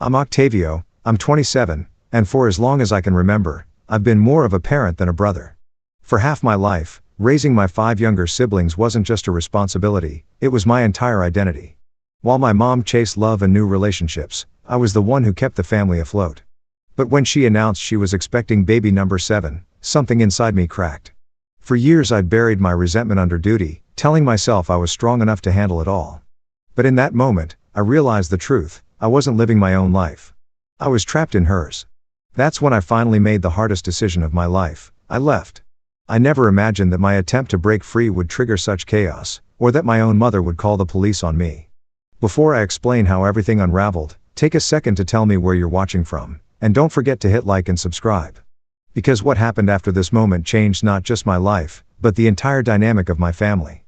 I'm Octavio, I'm 27, and for as long as I can remember, I've been more of a parent than a brother. For half my life, raising my 5 younger siblings wasn't just a responsibility, it was my entire identity. While my mom chased love and new relationships, I was the one who kept the family afloat. But when she announced she was expecting baby number 7, something inside me cracked. For years I'd buried my resentment under duty, telling myself I was strong enough to handle it all. But in that moment, I realized the truth, I wasn't living my own life. I was trapped in hers. That's when I finally made the hardest decision of my life. I left. I never imagined that my attempt to break free would trigger such chaos, or that my own mother would call the police on me. Before I explain how everything unraveled, take a second to tell me where you're watching from, and don't forget to hit like and subscribe. Because what happened after this moment changed not just my life, but the entire dynamic of my family.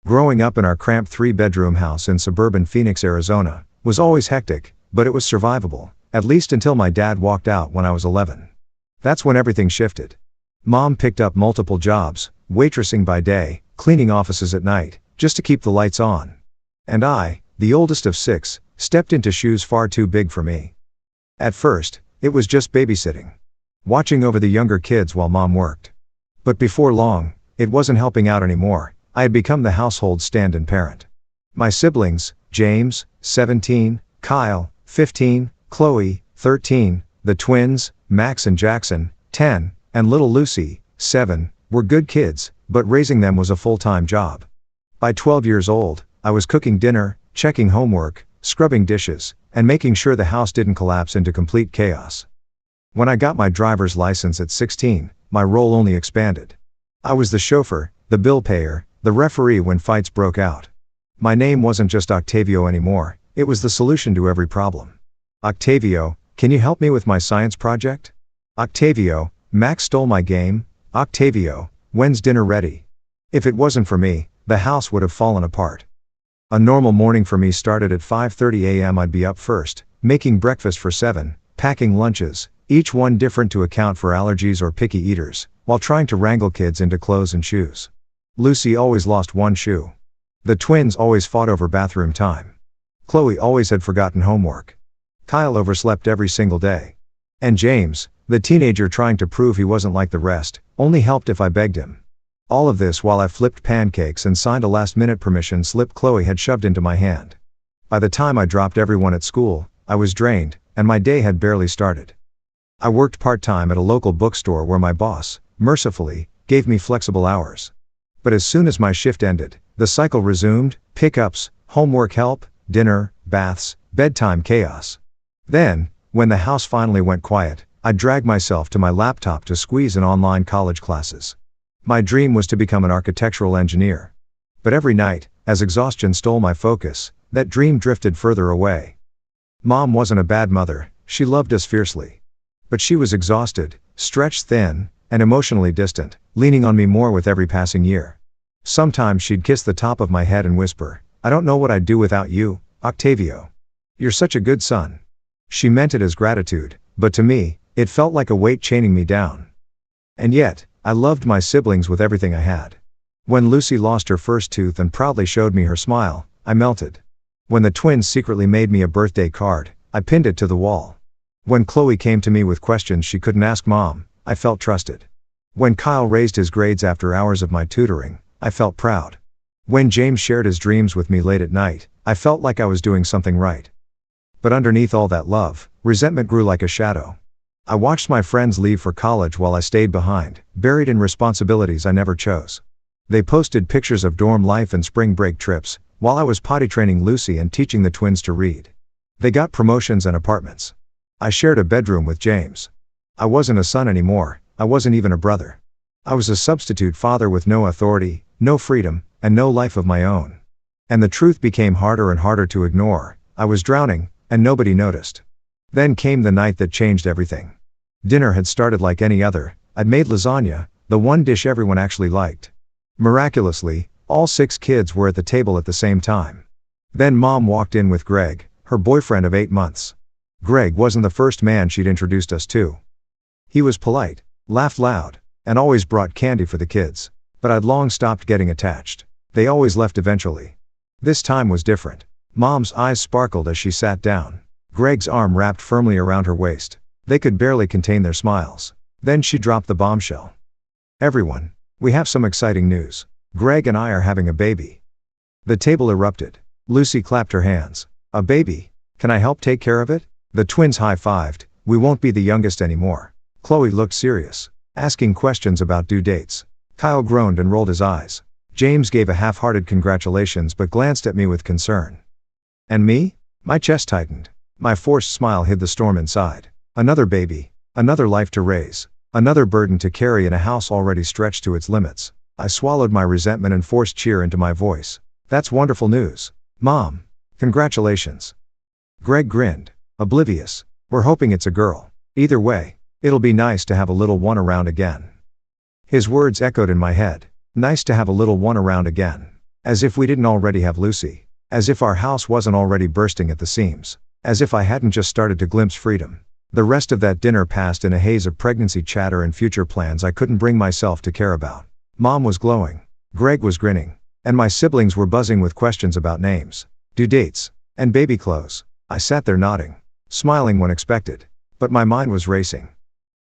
Growing up in our cramped 3-bedroom house in suburban Phoenix, Arizona, was always hectic, but it was survivable, at least until my dad walked out when I was 11. That's when everything shifted. Mom picked up multiple jobs, waitressing by day, cleaning offices at night, just to keep the lights on. And I, the oldest of 6, stepped into shoes far too big for me. At first, it was just babysitting. Watching over the younger kids while mom worked. But before long, it wasn't helping out anymore, I had become the household stand-in parent. My siblings, James, 17, Kyle, 15, Qley, 13, the twins, Max and Jackson, 10, and little Lucy, 7, were good kids, but raising them was a full-time job. By 12 years old, I was cooking dinner, checking homework, scrubbing dishes, and making sure the house didn't collapse into complete chaos. When I got my driver's license at 16, my role only expanded. I was the chauffeur, the bill payer, the referee when fights broke out. My name wasn't just Octavio anymore, it was the solution to every problem. Octavio, can you help me with my science project? Octavio, Max stole my game. Octavio, when's dinner ready? If it wasn't for me, the house would have fallen apart. A normal morning for me started at 5:30 a.m. I'd be up first, making breakfast for 7, packing lunches, each one different to account for allergies or picky eaters, while trying to wrangle kids into clothes and shoes. Lucy always lost one shoe. The twins always fought over bathroom time. Qley always had forgotten homework. Kyle overslept every single day. And James, the teenager trying to prove he wasn't like the rest, only helped if I begged him. All of this while I flipped pancakes and signed a last-minute permission slip Qley had shoved into my hand. By the time I dropped everyone at school, I was drained, and my day had barely started. I worked part-time at a local bookstore where my boss, mercifully, gave me flexible hours. But as soon as my shift ended, the cycle resumed: pickups, homework help, dinner, baths, bedtime chaos. Then, when the house finally went quiet, I dragged myself to my laptop to squeeze in online college classes. My dream was to become an architectural engineer. But every night, as exhaustion stole my focus, that dream drifted further away. Mom wasn't a bad mother, she loved us fiercely. But she was exhausted, stretched thin, and emotionally distant, leaning on me more with every passing year. Sometimes she'd kiss the top of my head and whisper, "I don't know what I'd do without you, Octavio. You're such a good son." She meant it as gratitude, but to me, it felt like a weight chaining me down. And yet, I loved my siblings with everything I had. When Lucy lost her first tooth and proudly showed me her smile, I melted. When the twins secretly made me a birthday card, I pinned it to the wall. When Qley came to me with questions she couldn't ask mom, I felt trusted. When Kyle raised his grades after hours of my tutoring, I felt proud. When James shared his dreams with me late at night, I felt like I was doing something right. But underneath all that love, resentment grew like a shadow. I watched my friends leave for college while I stayed behind, buried in responsibilities I never chose. They posted pictures of dorm life and spring break trips, while I was potty training Lucy and teaching the twins to read. They got promotions and apartments. I shared a bedroom with James. I wasn't a son anymore, I wasn't even a brother. I was a substitute father with no authority, no freedom, and no life of my own. And the truth became harder and harder to ignore. I was drowning, and nobody noticed. Then came the night that changed everything. Dinner had started like any other. I'd made lasagna, the one dish everyone actually liked. Miraculously, all 6 kids were at the table at the same time. Then mom walked in with Greg, her boyfriend of 8 months. Greg wasn't the first man she'd introduced us to. He was polite, laughed loud, and always brought candy for the kids. But I'd long stopped getting attached. They always left eventually. This time was different. Mom's eyes sparkled as she sat down. Greg's arm wrapped firmly around her waist. They could barely contain their smiles. Then she dropped the bombshell. Everyone, we have some exciting news. Greg and I are having a baby. The table erupted. Lucy clapped her hands. A baby? Can I help take care of it? The twins high-fived. We won't be the youngest anymore. Qley looked serious, asking questions about due dates. Kyle groaned and rolled his eyes. James gave a half-hearted congratulations but glanced at me with concern. And me? My chest tightened. My forced smile hid the storm inside. Another baby. Another life to raise. Another burden to carry in a house already stretched to its limits. I swallowed my resentment and forced cheer into my voice. That's wonderful news. Mom. Congratulations. Greg grinned, oblivious. We're hoping it's a girl. Either way, it'll be nice to have a little one around again. His words echoed in my head. Nice to have a little one around again. As if we didn't already have Lucy. As if our house wasn't already bursting at the seams. As if I hadn't just started to glimpse freedom. The rest of that dinner passed in a haze of pregnancy chatter and future plans I couldn't bring myself to care about. Mom was glowing. Greg was grinning. And my siblings were buzzing with questions about names, due dates, and baby clothes. I sat there nodding, smiling when expected. But my mind was racing.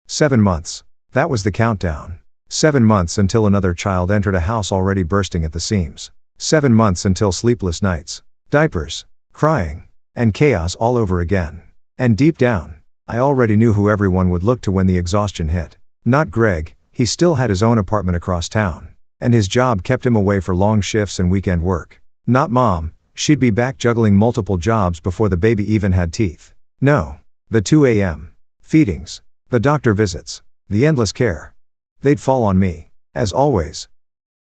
7 months. That was the countdown. 7 months until another child entered a house already bursting at the seams. 7 months until sleepless nights, diapers, crying, and chaos all over again. And deep down, I already knew who everyone would look to when the exhaustion hit. Not Greg, he still had his own apartment across town. And his job kept him away for long shifts and weekend work. Not Mom, she'd be back juggling multiple jobs before the baby even had teeth. No. The 2 a.m. feedings, the doctor visits, the endless care. They'd fall on me, as always.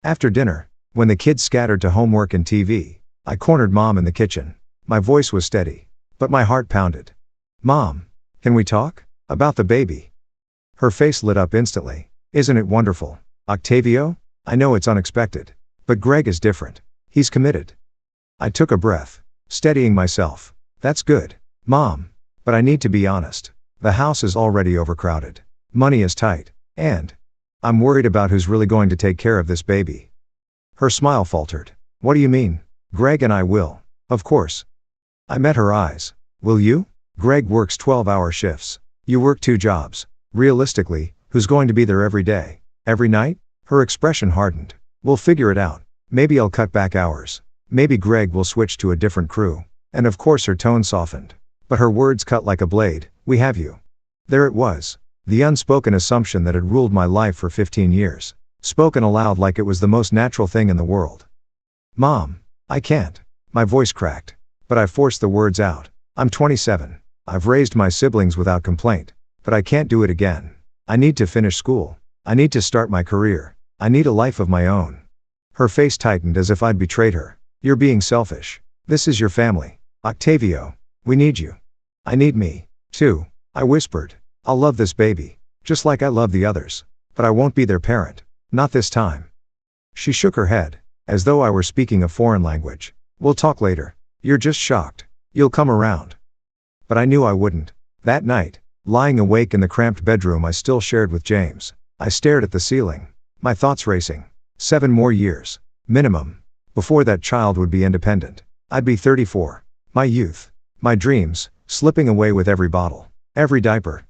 After dinner, when the kids scattered to homework and TV, I cornered Mom in the kitchen. My voice was steady, but my heart pounded. Mom, can we talk? About the baby. Her face lit up instantly. Isn't it wonderful, Octavio? I know it's unexpected. But Greg is different. He's committed. I took a breath, steadying myself. That's good, Mom. But I need to be honest. The house is already overcrowded. Money is tight. And I'm worried about who's really going to take care of this baby. Her smile faltered. What do you mean? Greg and I will. Of course. I met her eyes. Will you? Greg works 12-hour shifts. You work 2 jobs. Realistically, who's going to be there every day? Every night? Her expression hardened. We'll figure it out. Maybe I'll cut back hours. Maybe Greg will switch to a different crew. And of course her tone softened. But her words cut like a blade. We have you. There it was. The unspoken assumption that had ruled my life for 15 years. Spoken aloud like it was the most natural thing in the world. Mom, I can't. My voice cracked. But I forced the words out. I'm 27. I've raised my siblings without complaint. But I can't do it again. I need to finish school. I need to start my career. I need a life of my own. Her face tightened as if I'd betrayed her. You're being selfish. This is your family. Octavio. We need you. I need me, too. I whispered. I'll love this baby. Just like I love the others. But I won't be their parent. Not this time. She shook her head, as though I were speaking a foreign language. We'll talk later. You're just shocked. You'll come around. But I knew I wouldn't. That night, lying awake in the cramped bedroom I still shared with James, I stared at the ceiling, my thoughts racing. 7 more years. Minimum. Before that child would be independent. I'd be 34. My youth. My dreams, slipping away with every bottle. Every diaper.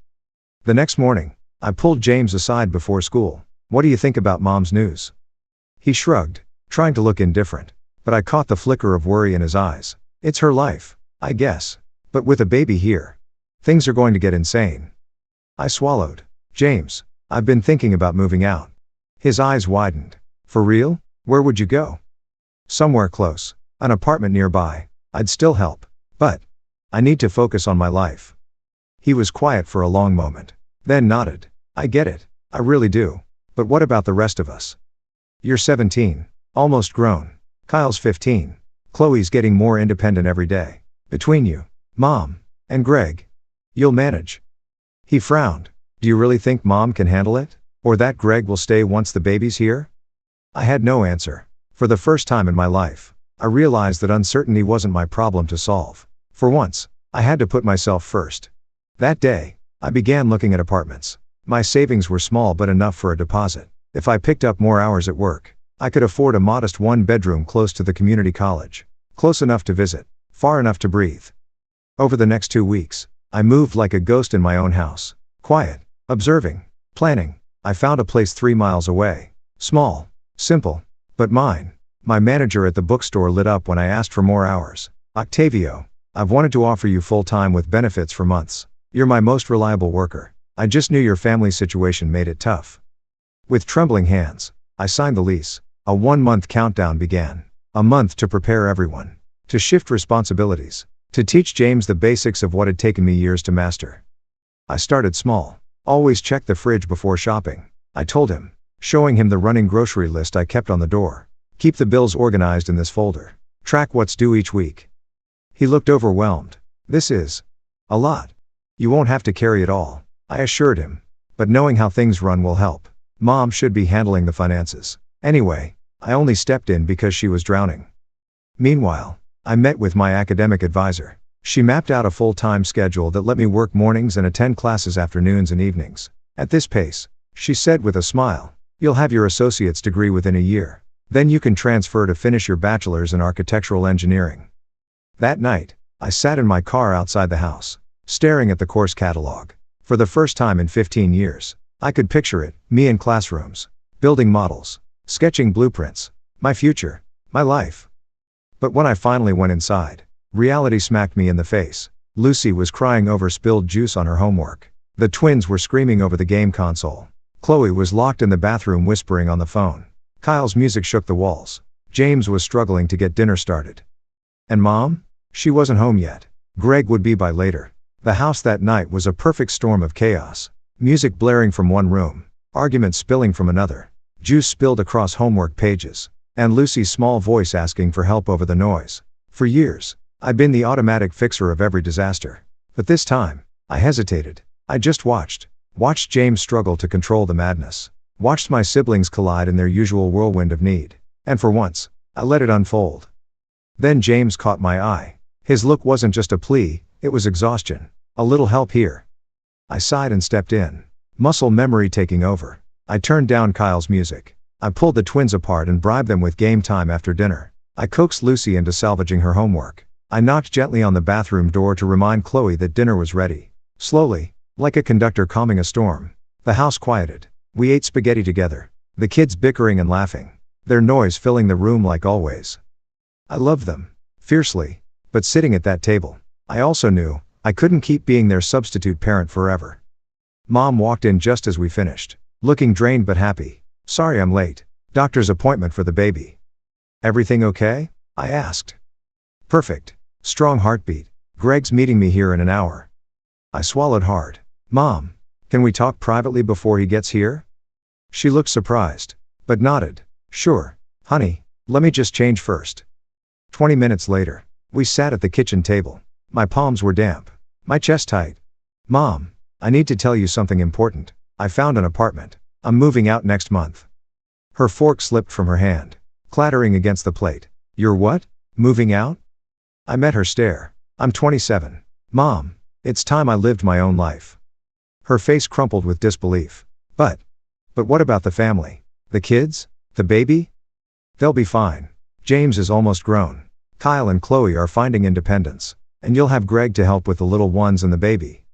The next morning, I pulled James aside before school. What do you think about Mom's news? He shrugged, trying to look indifferent. But I caught the flicker of worry in his eyes. It's her life, I guess. But with a baby here, things are going to get insane. I swallowed. James, I've been thinking about moving out. His eyes widened. For real? Where would you go? Somewhere close. An apartment nearby. I'd still help. But I need to focus on my life. He was quiet for a long moment. Then nodded. I get it. I really do. But what about the rest of us? You're 17. Almost grown. Kyle's 15. Qley's getting more independent every day. Between you, Mom, and Greg, you'll manage. He frowned. Do you really think Mom can handle it? Or that Greg will stay once the baby's here? I had no answer. For the first time in my life, I realized that uncertainty wasn't my problem to solve. For once, I had to put myself first. That day, I began looking at apartments. My savings were small but enough for a deposit. If I picked up more hours at work, I could afford a modest 1-bedroom close to the community college. Close enough to visit, far enough to breathe. Over the next 2 weeks, I moved like a ghost in my own house. Quiet, observing, planning. I found a place 3 miles away. Small, simple, but mine. My manager at the bookstore lit up when I asked for more hours. Octavio, I've wanted to offer you full-time with benefits for months. You're my most reliable worker. I just knew your family situation made it tough. With trembling hands, I signed the lease. A 1-month countdown began. A month to prepare everyone. To shift responsibilities. To teach James the basics of what had taken me years to master. I started small. Always check the fridge before shopping, I told him, showing him the running grocery list I kept on the door. Keep the bills organized in this folder. Track what's due each week. He looked overwhelmed. This is a lot. You won't have to carry it all, I assured him. But knowing how things run will help. Mom should be handling the finances. Anyway, I only stepped in because she was drowning. Meanwhile, I met with my academic advisor. She mapped out a full-time schedule that let me work mornings and attend classes afternoons and evenings. At this pace, she said with a smile, you'll have your associate's degree within a year. Then you can transfer to finish your bachelor's in architectural engineering. That night, I sat in my car outside the house, staring at the course catalog. For the first time in 15 years, I could picture it, me in classrooms, building models, sketching blueprints, my future, my life. But when I finally went inside, reality smacked me in the face. Lucy was crying over spilled juice on her homework. The twins were screaming over the game console. Qley was locked in the bathroom whispering on the phone. Kyle's music shook the walls. James was struggling to get dinner started. And Mom? She wasn't home yet. Greg would be by later. The house that night was a perfect storm of chaos. Music blaring from one room, arguments spilling from another, juice spilled across homework pages, and Lucy's small voice asking for help over the noise. For years, I'd been the automatic fixer of every disaster. But this time, I hesitated. I just watched James struggle to control the madness. Watched my siblings collide in their usual whirlwind of need. And for once, I let it unfold. Then James caught my eye. His look wasn't just a plea, it was exhaustion. A little help here. I sighed and stepped in. Muscle memory taking over. I turned down Kyle's music. I pulled the twins apart and bribed them with game time after dinner. I coaxed Lucy into salvaging her homework. I knocked gently on the bathroom door to remind Qley that dinner was ready. Slowly, like a conductor calming a storm, the house quieted. We ate spaghetti together. The kids bickering and laughing. Their noise filling the room like always. I loved them, fiercely. But sitting at that table, I also knew, I couldn't keep being their substitute parent forever. Mom walked in just as we finished, looking drained but happy. Sorry I'm late. Doctor's appointment for the baby. Everything okay? I asked. Perfect. Strong heartbeat. Greg's meeting me here in an hour. I swallowed hard. Mom, can we talk privately before he gets here? She looked surprised, but nodded. Sure, honey, let me just change first. 20 minutes later, we sat at the kitchen table. My palms were damp, my chest tight. Mom, I need to tell you something important. I found an apartment. I'm moving out next month. Her fork slipped from her hand, clattering against the plate. You're what? Moving out? I met her stare. I'm 27. Mom, it's time I lived my own life. Her face crumpled with disbelief. But what about the family? The kids? The baby? They'll be fine. James is almost grown. Kyle and Qley are finding independence. And you'll have Greg to help with the little ones and the baby.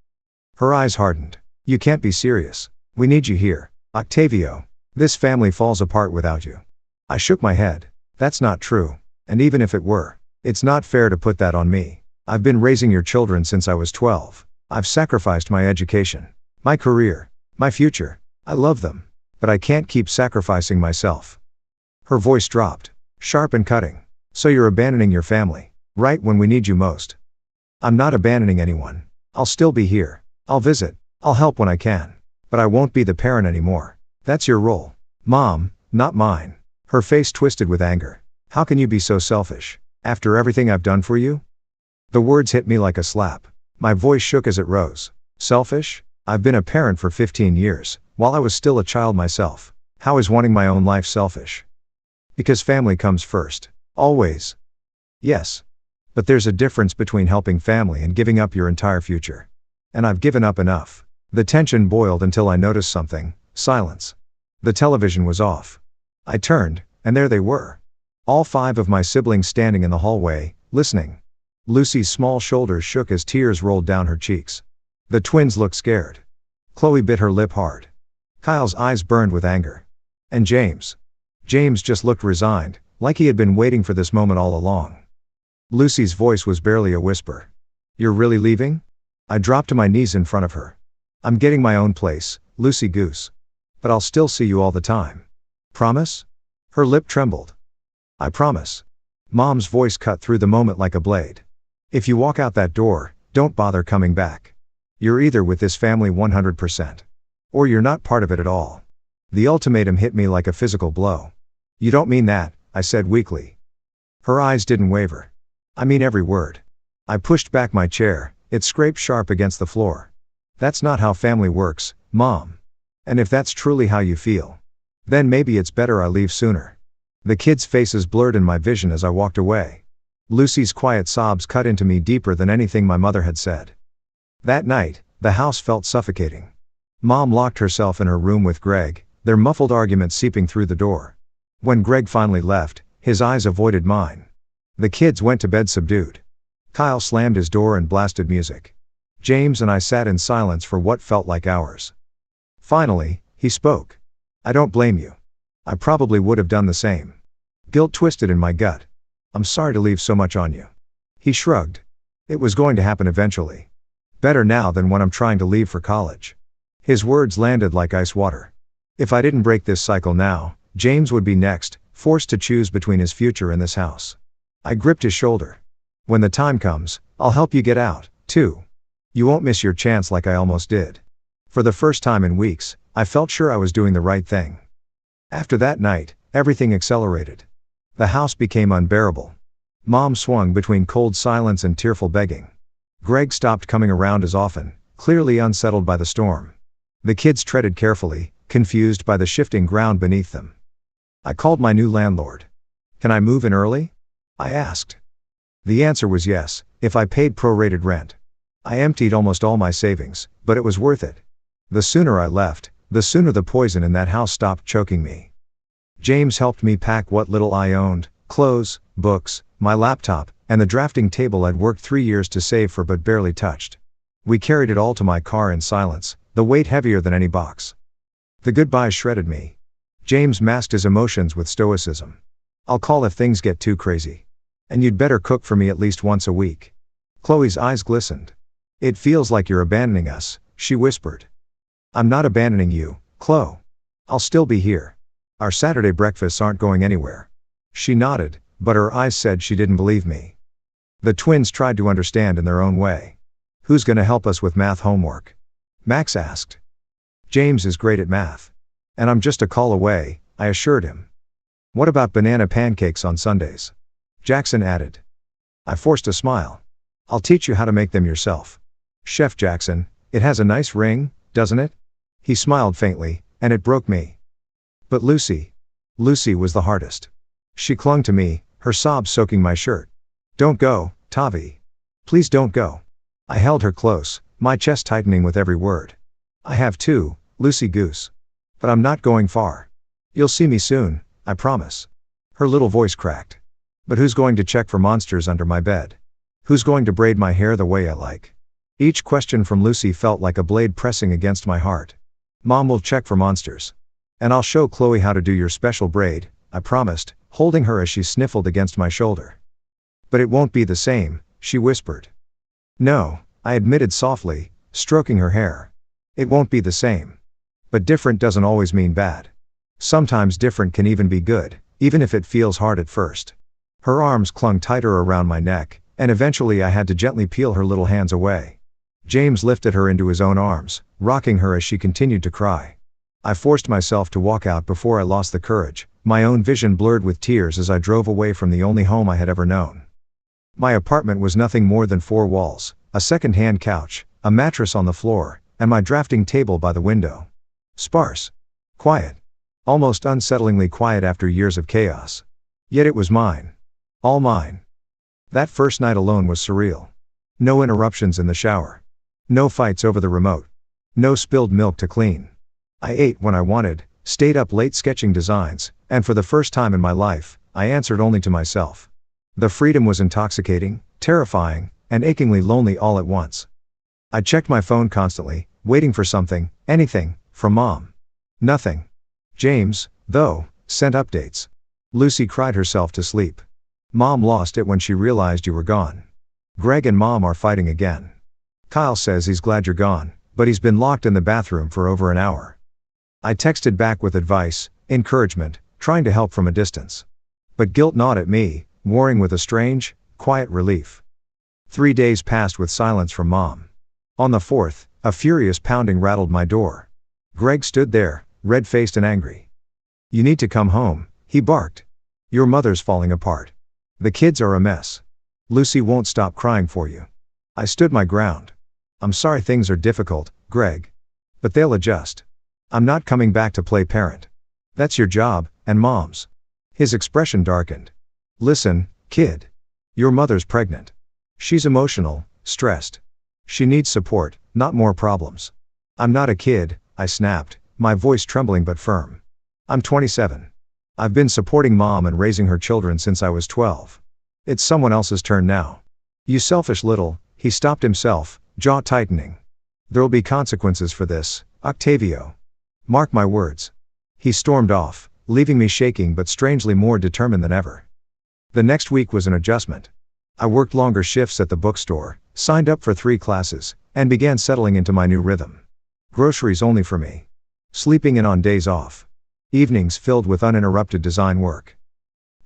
Her eyes hardened. You can't be serious. We need you here. Octavio, this family falls apart without you. I shook my head. That's not true. And even if it were, it's not fair to put that on me. I've been raising your children since I was 12. I've sacrificed my education, my career, my future. I love them. But I can't keep sacrificing myself. Her voice dropped, sharp and cutting. So you're abandoning your family, right when we need you most. I'm not abandoning anyone. I'll still be here. I'll visit. I'll help when I can. But I won't be the parent anymore. That's your role. Mom, not mine. Her face twisted with anger. How can you be so selfish? After everything I've done for you? The words hit me like a slap. My voice shook as it rose. Selfish? I've been a parent for 15 years, while I was still a child myself. How is wanting my own life selfish? Because family comes first. Always. Yes. But there's a difference between helping family and giving up your entire future. And I've given up enough. The tension boiled until I noticed something. Silence. The television was off. I turned, and there they were. All 5 of my siblings standing in the hallway, listening. Lucy's small shoulders shook as tears rolled down her cheeks. The twins looked scared. Qley bit her lip hard. Kyle's eyes burned with anger. And James? James just looked resigned, like he had been waiting for this moment all along. Lucy's voice was barely a whisper. You're really leaving? I dropped to my knees in front of her. I'm getting my own place, Lucy Goose. But I'll still see you all the time. Promise? Her lip trembled. I promise. Mom's voice cut through the moment like a blade. If you walk out that door, don't bother coming back. You're either with this family 100%. Or you're not part of it at all. The ultimatum hit me like a physical blow. You don't mean that, I said weakly. Her eyes didn't waver. I mean every word. I pushed back my chair, it scraped sharp against the floor. That's not how family works, Mom. And if that's truly how you feel, then maybe it's better I leave sooner. The kids' faces blurred in my vision as I walked away. Lucy's quiet sobs cut into me deeper than anything my mother had said. That night, the house felt suffocating. Mom locked herself in her room with Greg, their muffled argument seeping through the door. When Greg finally left, his eyes avoided mine. The kids went to bed subdued. Kyle slammed his door and blasted music. James and I sat in silence for what felt like hours. Finally, he spoke. I don't blame you. I probably would have done the same. Guilt twisted in my gut. I'm sorry to leave so much on you. He shrugged. It was going to happen eventually. Better now than when I'm trying to leave for college. His words landed like ice water. If I didn't break this cycle now, James would be next, forced to choose between his future and this house. I gripped his shoulder. When the time comes, I'll help you get out, too. You won't miss your chance like I almost did. For the first time in weeks, I felt sure I was doing the right thing. After that night, everything accelerated. The house became unbearable. Mom swung between cold silence and tearful begging. Greg stopped coming around as often, clearly unsettled by the storm. The kids treaded carefully, confused by the shifting ground beneath them. I called my new landlord. Can I move in early? I asked. The answer was yes, if I paid prorated rent. I emptied almost all my savings, but it was worth it. The sooner I left, the sooner the poison in that house stopped choking me. James helped me pack what little I owned, clothes, books, my laptop, and the drafting table I'd worked 3 years to save for but barely touched. We carried it all to my car in silence, the weight heavier than any box. The goodbyes shredded me. James masked his emotions with stoicism. I'll call if things get too crazy. And you'd better cook for me at least once a week. Qley's eyes glistened. It feels like you're abandoning us, she whispered. I'm not abandoning you, Qley. I'll still be here. Our Saturday breakfasts aren't going anywhere. She nodded, but her eyes said she didn't believe me. The twins tried to understand in their own way. Who's gonna help us with math homework? Max asked. James is great at math. And I'm just a call away, I assured him. What about banana pancakes on Sundays? Jackson added. I forced a smile. I'll teach you how to make them yourself. Chef Jackson, it has a nice ring, doesn't it? He smiled faintly, and it broke me. But Lucy was the hardest. She clung to me, her sobs soaking my shirt. Don't go, Tavi. Please don't go. I held her close, my chest tightening with every word. I have too, Lucy Goose. But I'm not going far. You'll see me soon, I promise. Her little voice cracked. But who's going to check for monsters under my bed? Who's going to braid my hair the way I like? Each question from Lucy felt like a blade pressing against my heart. Mom will check for monsters. And I'll show Qley how to do your special braid, I promised, holding her as she sniffled against my shoulder. But it won't be the same, she whispered. No, I admitted softly, stroking her hair. It won't be the same. But different doesn't always mean bad. Sometimes different can even be good, even if it feels hard at first. Her arms clung tighter around my neck, and eventually I had to gently peel her little hands away. James lifted her into his own arms, rocking her as she continued to cry. I forced myself to walk out before I lost the courage, my own vision blurred with tears as I drove away from the only home I had ever known. My apartment was nothing more than 4 walls, a second-hand couch, a mattress on the floor, and my drafting table by the window. Sparse. Quiet. Almost unsettlingly quiet after years of chaos. Yet it was mine. All mine. That first night alone was surreal. No interruptions in the shower. No fights over the remote. No spilled milk to clean. I ate when I wanted, stayed up late sketching designs, and for the first time in my life, I answered only to myself. The freedom was intoxicating, terrifying, and achingly lonely all at once. I checked my phone constantly, waiting for something, anything, from Mom. Nothing. James, though, sent updates. Lucy cried herself to sleep. Mom lost it when she realized you were gone. Greg and Mom are fighting again. Kyle says he's glad you're gone, but he's been locked in the bathroom for over an hour. I texted back with advice, encouragement, trying to help from a distance. But guilt gnawed at me, warring with a strange, quiet relief. 3 days passed with silence from Mom. On the 4th, a furious pounding rattled my door. Greg stood there, red-faced and angry. "You need to come home," he barked. "Your mother's falling apart. The kids are a mess. Lucy won't stop crying for you." I stood my ground. "I'm sorry things are difficult, Greg. But they'll adjust. I'm not coming back to play parent. That's your job, and Mom's." His expression darkened. "Listen, kid. Your mother's pregnant. She's emotional, stressed. She needs support, not more problems." "I'm not a kid," I snapped, my voice trembling but firm. "I'm 27. I've been supporting Mom and raising her children since I was 12. It's someone else's turn now." "You selfish little," he stopped himself, jaw tightening. "There'll be consequences for this, Octavio. Mark my words." He stormed off, leaving me shaking but strangely more determined than ever. The next week was an adjustment. I worked longer shifts at the bookstore, signed up for 3 classes, and began settling into my new rhythm. Groceries only for me. Sleeping in on days off. Evenings filled with uninterrupted design work.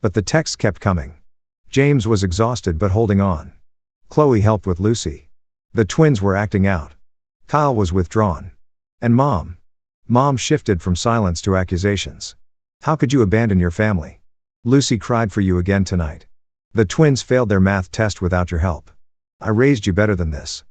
But the texts kept coming. James was exhausted but holding on. Qley helped with Lucy. The twins were acting out. Kyle was withdrawn. And Mom. Mom shifted from silence to accusations. "How could you abandon your family? Lucy cried for you again tonight. The twins failed their math test without your help. I raised you better than this."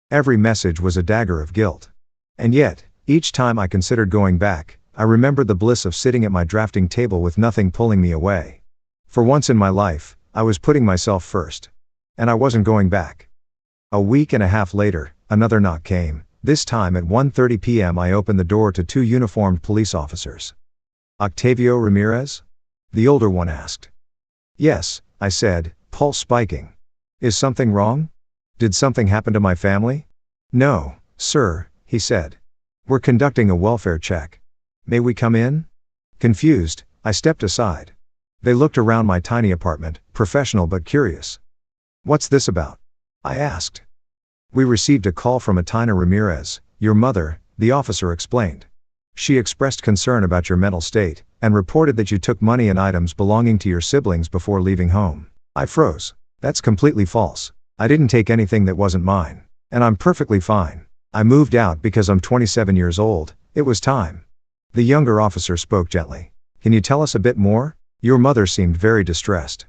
Every message was a dagger of guilt. And yet, each time I considered going back, I remembered the bliss of sitting at my drafting table with nothing pulling me away. For once in my life, I was putting myself first. And I wasn't going back. A week and a half later, another knock came. This time at 1:30 p.m. I opened the door to 2 uniformed police officers. "Octavio Ramirez?" the older one asked. "Yes," I said, pulse spiking. "Is something wrong? Did something happen to my family?" "No, sir," he said. "We're conducting a welfare check. May we come in?" Confused, I stepped aside. They looked around my tiny apartment, professional but curious. "What's this about?" I asked. "We received a call from AITA Ramirez, your mother," the officer explained. "She expressed concern about your mental state, and reported that you took money and items belonging to your siblings before leaving home." I froze. "That's completely false. I didn't take anything that wasn't mine. And I'm perfectly fine. I moved out because I'm 27 years old, it was time." The younger officer spoke gently. "Can you tell us a bit more?" Your mother seemed very distressed.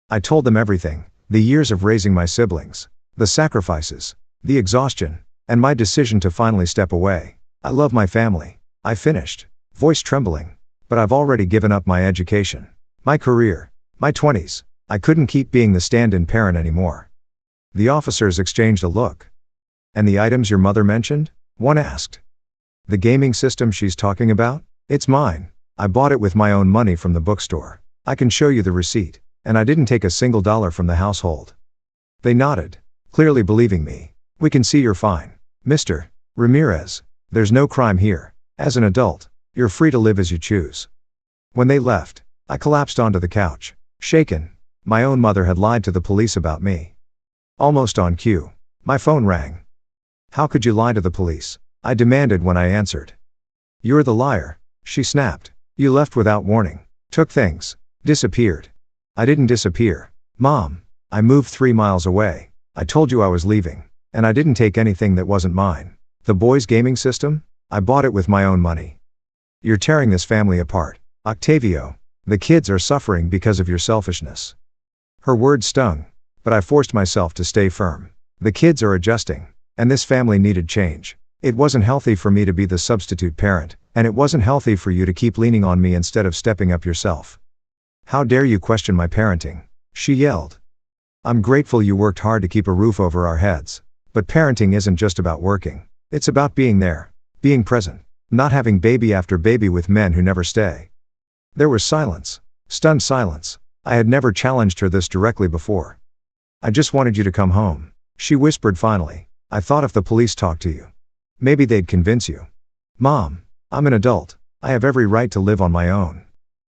I told them everything, the years of raising my siblings, the sacrifices, the exhaustion, and my decision to finally step away. "I love my family," I finished, voice trembling. "But I've already given up my education, my career, my 20s. I couldn't keep being the stand-in parent anymore." The officers exchanged a look. "And the items your mother mentioned?" one asked. "The gaming system she's talking about? It's mine. I bought it with my own money from the bookstore. I can show you the receipt. And I didn't take a single dollar from the household." They nodded, clearly believing me. "We can see you're fine, Mr. Ramirez. There's no crime here. As an adult, you're free to live as you choose." When they left, I collapsed onto the couch, shaken. My own mother had lied to the police about me. Almost on cue, my phone rang. "How could you lie to the police?" I demanded when I answered. "You're the liar," she snapped. "You left without warning, took things, disappeared." "I didn't disappear, Mom. I moved 3 miles away. I told you I was leaving. And I didn't take anything that wasn't mine. The boys' gaming system? I bought it with my own money." "You're tearing this family apart, Octavio. The kids are suffering because of your selfishness." Her words stung. But I forced myself to stay firm. The kids are adjusting. And this family needed change. It wasn't healthy for me to be the substitute parent, and it wasn't healthy for you to keep leaning on me instead of stepping up yourself. "How dare you question my parenting?" she yelled. "I'm grateful you worked hard to keep a roof over our heads. But parenting isn't just about working. It's about being there, being present, not having baby after baby with men who never stay." There was silence. Stunned silence. I had never challenged her this directly before. I just wanted you to come home. She whispered finally. I thought if the police talked to you, maybe they'd convince you. Mom, I'm an adult. I have every right to live on my own.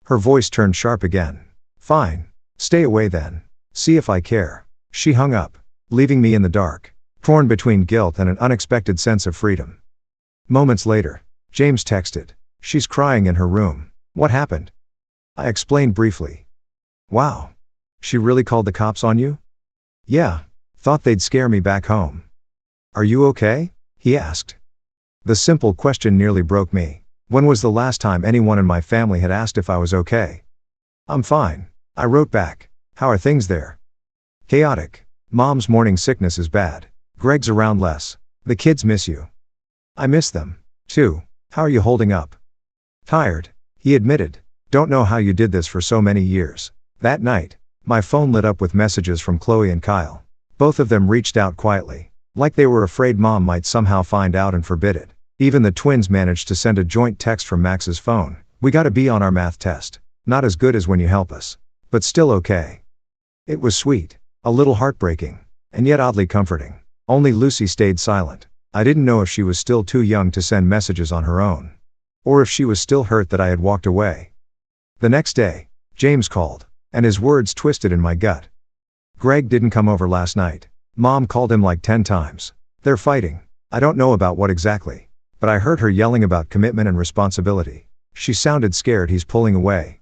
Her voice turned sharp again. Fine. Stay away then. See if I care. She hung up, leaving me in the dark, torn between guilt and an unexpected sense of freedom. Moments later, James texted. She's crying in her room. What happened? I explained briefly. Wow. She really called the cops on you? Yeah. Thought they'd scare me back home. Are you okay? He asked. The simple question nearly broke me. When was the last time anyone in my family had asked if I was okay? I'm fine. I wrote back. How are things there? Chaotic. Mom's morning sickness is bad. Greg's around less. The kids miss you. I miss them, too. How are you holding up? Tired, he admitted. Don't know how you did this for so many years. That night, my phone lit up with messages from Qley and Kyle. Both of them reached out quietly, like they were afraid Mom might somehow find out and forbid it. Even the twins managed to send a joint text from Max's phone. We gotta be on our math test. Not as good as when you help us. But still okay. It was sweet. A little heartbreaking. And yet oddly comforting. Only Lucy stayed silent. I didn't know if she was still too young to send messages on her own. Or if she was still hurt that I had walked away. The next day, James called. And his words twisted in my gut. Greg didn't come over last night. Mom called him like 10 times. They're fighting. I don't know about what exactly. But I heard her yelling about commitment and responsibility. She sounded scared he's pulling away.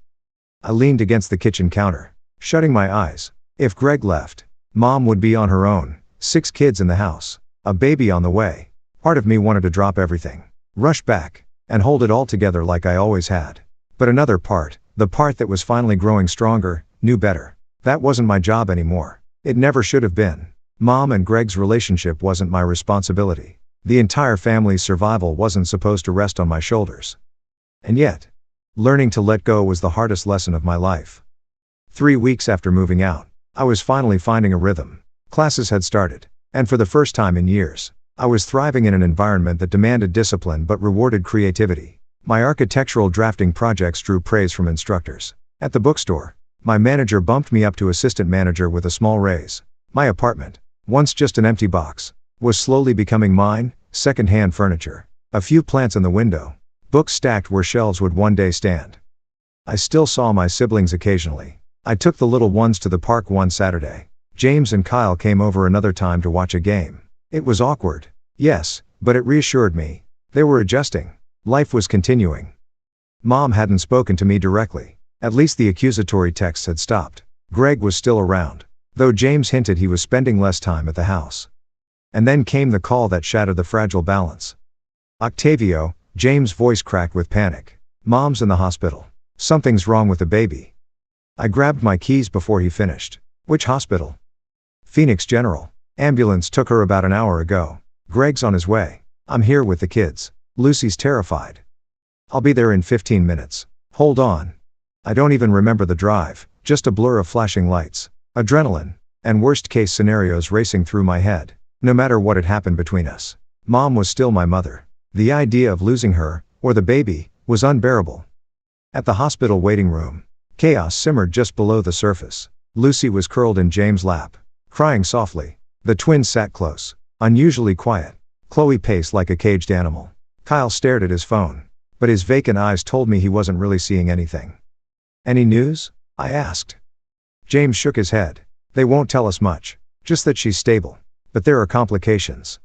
I leaned against the kitchen counter, shutting my eyes. If Greg left, Mom would be on her own, 6 kids in the house, a baby on the way. Part of me wanted to drop everything, rush back, and hold it all together like I always had. But another part, the part that was finally growing stronger, knew better. That wasn't my job anymore. It never should have been. Mom and Greg's relationship wasn't my responsibility. The entire family's survival wasn't supposed to rest on my shoulders. And yet, learning to let go was the hardest lesson of my life. 3 weeks after moving out, I was finally finding a rhythm. Classes had started, and for the first time in years, I was thriving in an environment that demanded discipline but rewarded creativity. My architectural drafting projects drew praise from instructors. At the bookstore, my manager bumped me up to assistant manager with a small raise. My apartment, once just an empty box, was slowly becoming mine, second-hand furniture, a few plants in the window, books stacked where shelves would one day stand. I still saw my siblings occasionally. I took the little ones to the park one Saturday. James and Kyle came over another time to watch a game. It was awkward, yes, but it reassured me. They were adjusting. Life was continuing. Mom hadn't spoken to me directly. At least the accusatory texts had stopped. Greg was still around, though James hinted he was spending less time at the house. And then came the call that shattered the fragile balance. Octavio, James' voice cracked with panic. Mom's in the hospital. Something's wrong with the baby. I grabbed my keys before he finished. Which hospital? Phoenix General. Ambulance took her about an hour ago. Greg's on his way. I'm here with the kids. Lucy's terrified. I'll be there in 15 minutes. Hold on. I don't even remember the drive, just a blur of flashing lights, adrenaline, and worst-case scenarios racing through my head. No matter what had happened between us, Mom was still my mother. The idea of losing her, or the baby, was unbearable. At the hospital waiting room, chaos simmered just below the surface. Lucy was curled in James' lap, crying softly. The twins sat close, unusually quiet. Qley paced like a caged animal. Kyle stared at his phone, but his vacant eyes told me he wasn't really seeing anything. Any news? I asked. James shook his head. They won't tell us much, just that she's stable. But there are complications.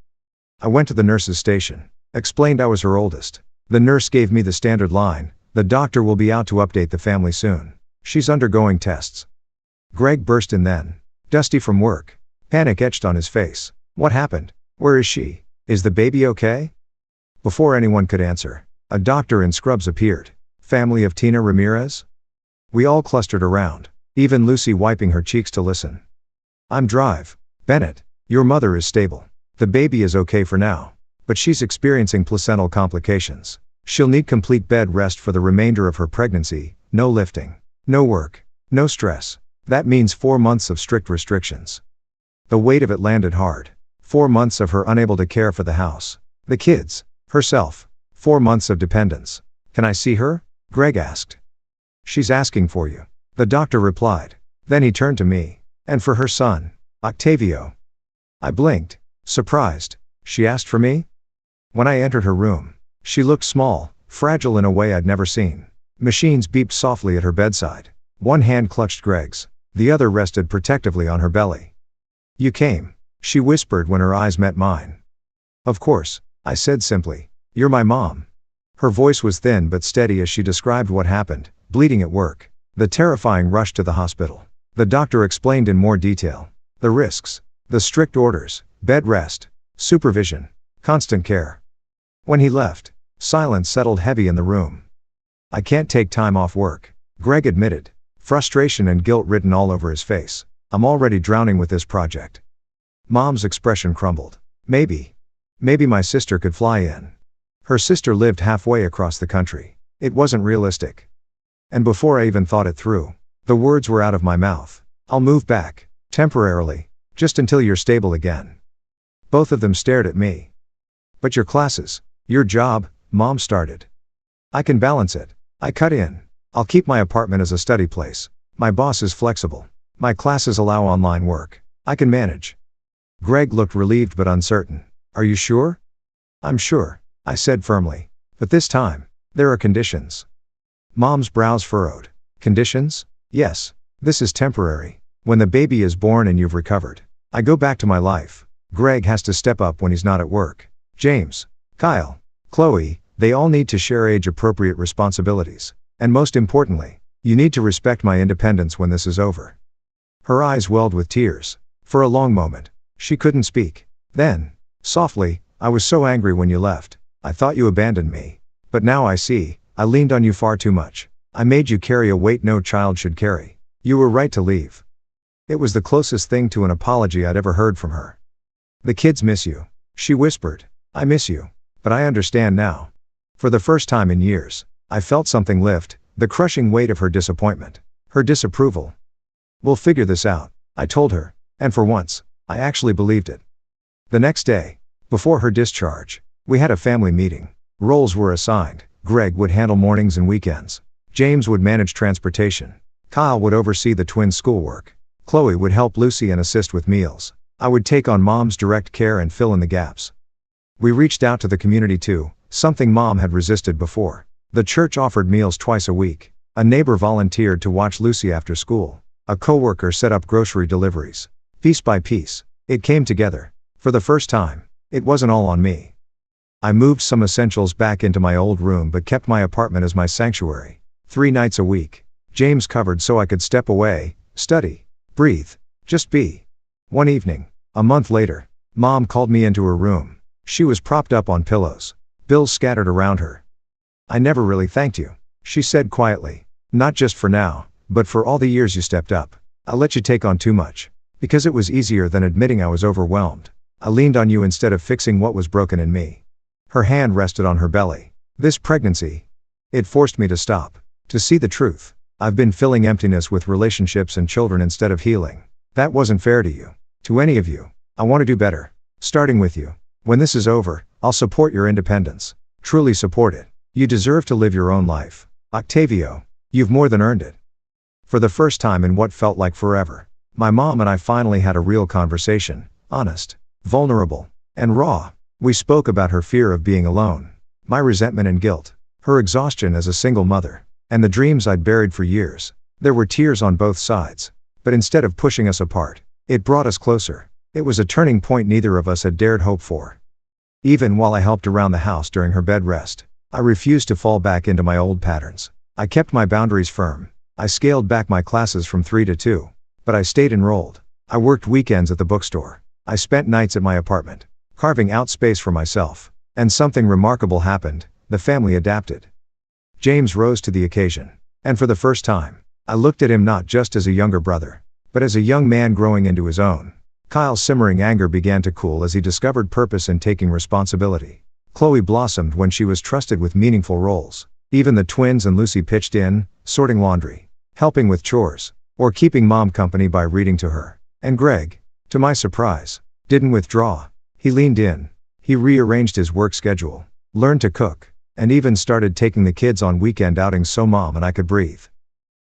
I went to the nurse's station, explained I was her oldest. The nurse gave me the standard line, the doctor will be out to update the family soon. She's undergoing tests. Greg burst in then, dusty from work. Panic etched on his face. What happened? Where is she? Is the baby okay? Before anyone could answer, a doctor in scrubs appeared. Family of Tina Ramirez? We all clustered around, even Lucy wiping her cheeks to listen. I'm Drive. Bennett. Your mother is stable. The baby is okay for now, but she's experiencing placental complications. She'll need complete bed rest for the remainder of her pregnancy, no lifting, no work, no stress. That means 4 months of strict restrictions. The weight of it landed hard. 4 months of her unable to care for the house, the kids, herself. 4 months of dependence. Can I see her? Greg asked. She's asking for you. The doctor replied. Then he turned to me. And for her son. Octavio. I blinked. Surprised. She asked for me? When I entered her room, she looked small, fragile in a way I'd never seen. Machines beeped softly at her bedside. One hand clutched Greg's. The other rested protectively on her belly. You came, she whispered when her eyes met mine. Of course, I said simply. You're my mom. Her voice was thin but steady as she described what happened: bleeding at work, the terrifying rush to the hospital. The doctor explained in more detail. The risks, the strict orders, bed rest, supervision, constant care. When he left, silence settled heavy in the room. I can't take time off work, Greg admitted, frustration and guilt written all over his face. I'm already drowning with this project. Mom's expression crumbled. Maybe my sister could fly in. Her sister lived halfway across the country. It wasn't realistic. And before I even thought it through, the words were out of my mouth. I'll move back, temporarily, just until you're stable again. Both of them stared at me. But your classes, your job, Mom started. I can balance it. I cut in. I'll keep my apartment as a study place. My boss is flexible. My classes allow online work. I can manage. Greg looked relieved but uncertain. Are you sure? I'm sure, I said firmly. But this time, there are conditions. Mom's brows furrowed. Conditions? Yes. This is temporary. When the baby is born and you've recovered, I go back to my life. Greg has to step up when he's not at work. James, Kyle, Qley, they all need to share age-appropriate responsibilities. And most importantly, you need to respect my independence when this is over. Her eyes welled with tears. For a long moment, she couldn't speak. Then, softly, I was so angry when you left. I thought you abandoned me. But now I see, I leaned on you far too much. I made you carry a weight no child should carry. You were right to leave. It was the closest thing to an apology I'd ever heard from her. The kids miss you, she whispered. I miss you. But I understand now. For the first time in years, I felt something lift, the crushing weight of her disappointment, her disapproval. We'll figure this out, I told her, and for once, I actually believed it. The next day, before her discharge, we had a family meeting. Roles were assigned. Greg would handle mornings and weekends. James would manage transportation. Kyle would oversee the twins' schoolwork. Qley would help Lucy and assist with meals. I would take on Mom's direct care and fill in the gaps. We reached out to the community too, something Mom had resisted before. The church offered meals twice a week. A neighbor volunteered to watch Lucy after school. A coworker set up grocery deliveries. Piece by piece, it came together. For the first time, it wasn't all on me. I moved some essentials back into my old room but kept my apartment as my sanctuary. 3 nights a week. James covered so I could step away, study, breathe, just be. One evening, a month later, Mom called me into her room. She was propped up on pillows. Bills scattered around her. I never really thanked you, she said quietly. Not just for now, but for all the years you stepped up. I let you take on too much. Because it was easier than admitting I was overwhelmed. I leaned on you instead of fixing what was broken in me. Her hand rested on her belly. This pregnancy, it forced me to stop. To see the truth. I've been filling emptiness with relationships and children instead of healing. That wasn't fair to you. To any of you. I want to do better. Starting with you. When this is over, I'll support your independence. Truly support it. You deserve to live your own life. Octavio, you've more than earned it. For the first time in what felt like forever, my mom and I finally had a real conversation. Honest, vulnerable, and raw. We spoke about her fear of being alone, my resentment and guilt, her exhaustion as a single mother, and the dreams I'd buried for years. There were tears on both sides. But instead of pushing us apart, it brought us closer. It was a turning point neither of us had dared hope for. Even while I helped around the house during her bed rest, I refused to fall back into my old patterns. I kept my boundaries firm. I scaled back my classes from 3 to 2. But I stayed enrolled. I worked weekends at the bookstore. I spent nights at my apartment, carving out space for myself. And something remarkable happened. The family adapted. James rose to the occasion. And for the first time, I looked at him not just as a younger brother, but as a young man growing into his own. Kyle's simmering anger began to cool as he discovered purpose in taking responsibility. Qley blossomed when she was trusted with meaningful roles. Even the twins and Lucy pitched in, sorting laundry, helping with chores, or keeping Mom company by reading to her. And Greg, to my surprise, didn't withdraw. He leaned in. He rearranged his work schedule, learned to cook, and even started taking the kids on weekend outings so Mom and I could breathe.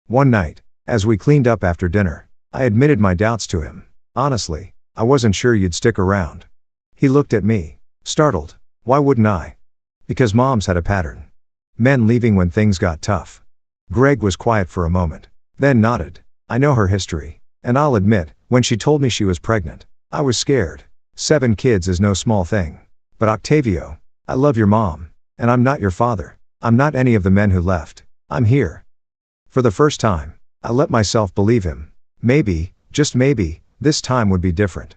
One night, as we cleaned up after dinner, I admitted my doubts to him. Honestly, I wasn't sure you'd stick around. He looked at me, startled. Why wouldn't I? Because moms had a pattern. Men leaving when things got tough. Greg was quiet for a moment, then nodded. I know her history. And I'll admit, when she told me she was pregnant, I was scared. 7 kids is no small thing. But Octavio, I love your mom. And I'm not your father. I'm not any of the men who left. I'm here. For the first time, I let myself believe him. Maybe, just maybe, this time would be different.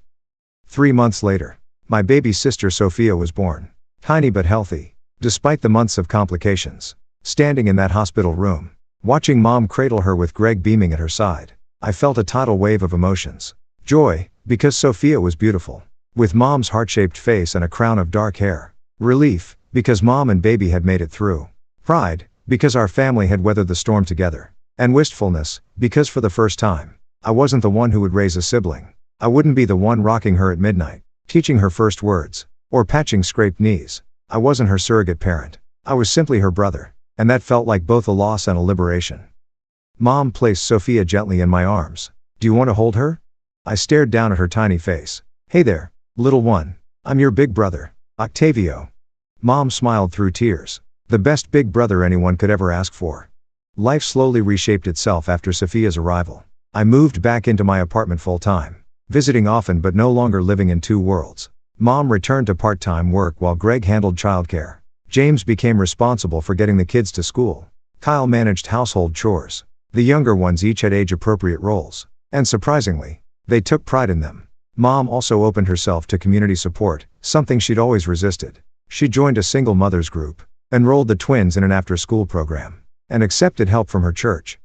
3 months later, my baby sister Sophia was born. Tiny but healthy, despite the months of complications. Standing in that hospital room, watching mom cradle her with Greg beaming at her side, I felt a tidal wave of emotions. Joy, because Sophia was beautiful, with mom's heart-shaped face and a crown of dark hair. Relief, because mom and baby had made it through. Pride, because our family had weathered the storm together. And wistfulness, because for the first time, I wasn't the one who would raise a sibling. I wouldn't be the one rocking her at midnight, teaching her first words, or patching scraped knees. I wasn't her surrogate parent. I was simply her brother, and that felt like both a loss and a liberation. Mom placed Sophia gently in my arms. Do you want to hold her? I stared down at her tiny face. Hey there, little one. I'm your big brother, Octavio. Mom smiled through tears. The best big brother anyone could ever ask for. Life slowly reshaped itself after Sophia's arrival. I moved back into my apartment full-time, visiting often but no longer living in 2 worlds. Mom returned to part-time work while Greg handled childcare. James became responsible for getting the kids to school. Kyle managed household chores. The younger ones each had age-appropriate roles. And surprisingly, they took pride in them. Mom also opened herself to community support, something she'd always resisted. She joined a single mothers group, enrolled the twins in an after-school program, and accepted help from her church.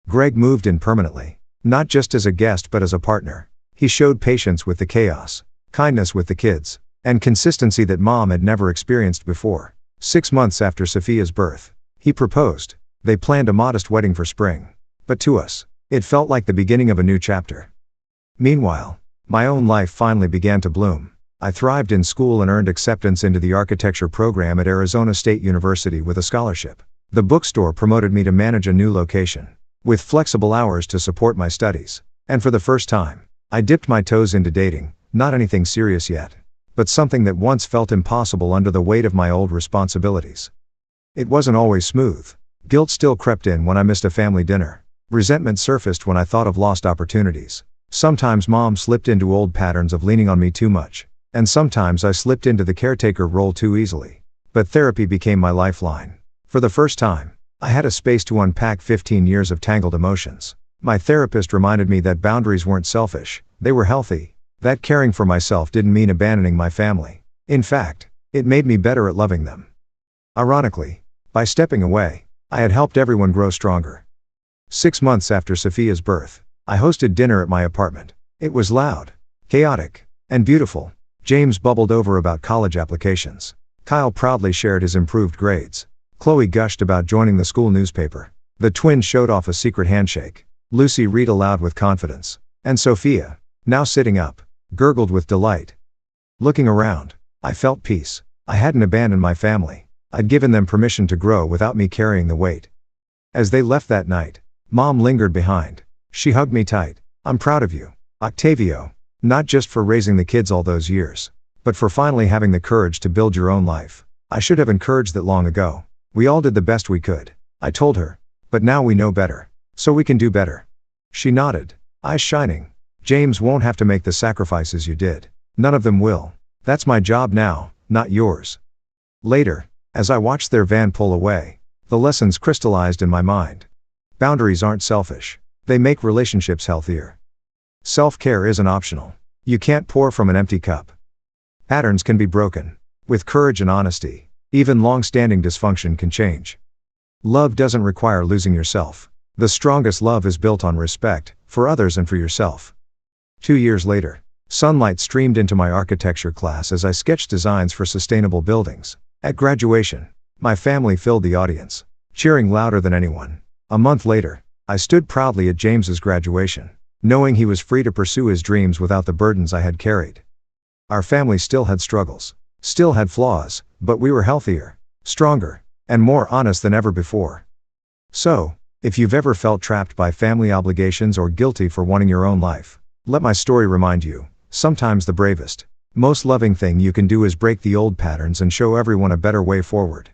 Greg moved in permanently, not just as a guest but as a partner. He showed patience with the chaos, kindness with the kids, and consistency that mom had never experienced before. 6 months after Sophia's birth, he proposed. They planned a modest wedding for spring. But to us, it felt like the beginning of a new chapter. Meanwhile, my own life finally began to bloom. I thrived in school and earned acceptance into the architecture program at Arizona State University with a scholarship. The bookstore promoted me to manage a new location, with flexible hours to support my studies. And for the first time, I dipped my toes into dating, not anything serious yet, but something that once felt impossible under the weight of my old responsibilities. It wasn't always smooth. Guilt still crept in when I missed a family dinner. Resentment surfaced when I thought of lost opportunities. Sometimes mom slipped into old patterns of leaning on me too much, and sometimes I slipped into the caretaker role too easily. But therapy became my lifeline. For the first time, I had a space to unpack 15 years of tangled emotions. My therapist reminded me that boundaries weren't selfish, they were healthy. That caring for myself didn't mean abandoning my family. In fact, it made me better at loving them. Ironically, by stepping away, I had helped everyone grow stronger. 6 months after Sophia's birth, I hosted dinner at my apartment. It was loud, chaotic, and beautiful. James bubbled over about college applications. Kyle proudly shared his improved grades. Qley gushed about joining the school newspaper. The twins showed off a secret handshake. Lucy read aloud with confidence. And Sophia, now sitting up, gurgled with delight. Looking around, I felt peace. I hadn't abandoned my family. I'd given them permission to grow without me carrying the weight. As they left that night, mom lingered behind. She hugged me tight. I'm proud of you, Octavio. Not just for raising the kids all those years, but for finally having the courage to build your own life. I should have encouraged that long ago. We all did the best we could, I told her. But now we know better. So we can do better. She nodded, eyes shining. James won't have to make the sacrifices you did. None of them will. That's my job now, not yours. Later, as I watched their van pull away, the lessons crystallized in my mind. Boundaries aren't selfish. They make relationships healthier. Self-care isn't optional. You can't pour from an empty cup. Patterns can be broken. With courage and honesty, even long-standing dysfunction can change. Love doesn't require losing yourself. The strongest love is built on respect, for others and for yourself. 2 years later, sunlight streamed into my architecture class as I sketched designs for sustainable buildings. At graduation, my family filled the audience, cheering louder than anyone. A month later, I stood proudly at James's graduation, knowing he was free to pursue his dreams without the burdens I had carried. Our family still had struggles, still had flaws, but we were healthier, stronger, and more honest than ever before. So, if you've ever felt trapped by family obligations or guilty for wanting your own life, Let my story remind you, sometimes the bravest, most loving thing you can do is break the old patterns and show everyone a better way forward.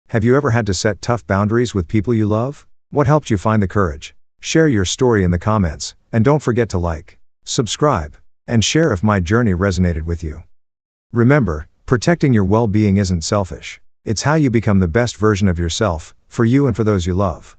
Have you ever had to set tough boundaries with people you love? What helped you find the courage? Share your story in the comments, and don't forget to like, subscribe, and share if my journey resonated with you. Remember, protecting your well-being isn't selfish. It's how you become the best version of yourself, for you and for those you love.